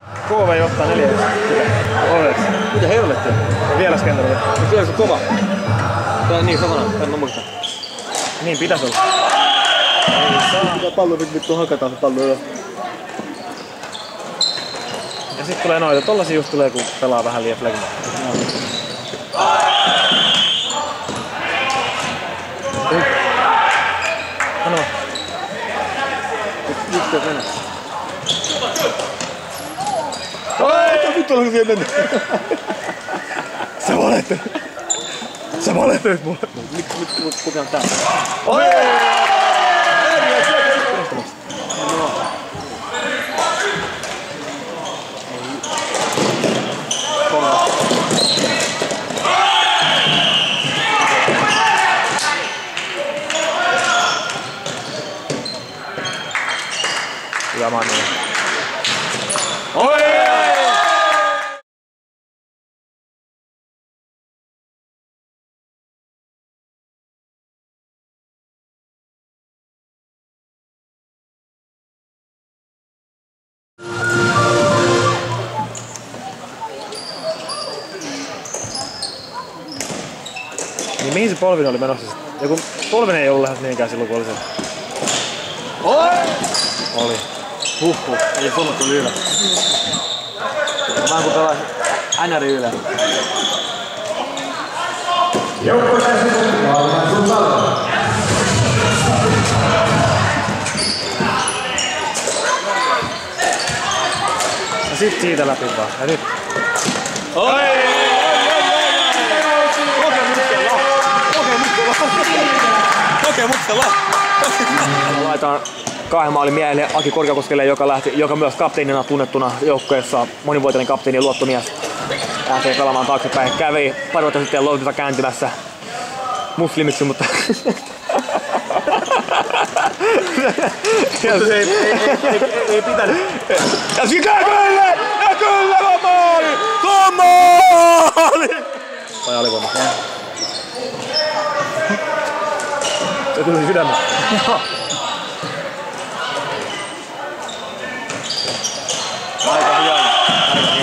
KV johtaa 4. Olet. Mitä helvettiä? Vielä skentällä. Kyllä se kova. Tää niin samana, tän mä muistan. Niin pitäis olla. Mitä pallo vittu hakataan se pallo jo. Ja sit tulee noita. Tollasia just tulee kun pelaa vähän liian flegmaa. Sano. Nyt se mennä. Oi, vittu onko siihen mennä? Sä valettelet. Sä valettelet mulle. Nyt pukean täällä. Oi! Hyvä Manu. Oi! Niin mihin se Polvinen oli menossa? Joku Polvinen ei ollut lähes niinkään silloin kun oli se. Oi! Oli. Huhhuh, ei Suomessa tuli ylä. Vähän kun pelaa NRI ylä. Ja sit siitä läpi vaan. Ja nyt. Oi! Kokemuksella! Laitaan kahden maalin miehelle Aki Korkeakoskelle, joka myös kapteenina tunnettuna joukkueessa monivuotinen kapteeni ja luottomies. Lähtee pelaamaan taaksepäin. Kävi pari vuotta sitten Loutita kääntymässä muslimiksi, mutta... Ei pitänyt. Ja sitä kyllä! Ja kyllä on maali! Se on maali! Vai alivoima? Se tuli sydämestä. Aika hieno.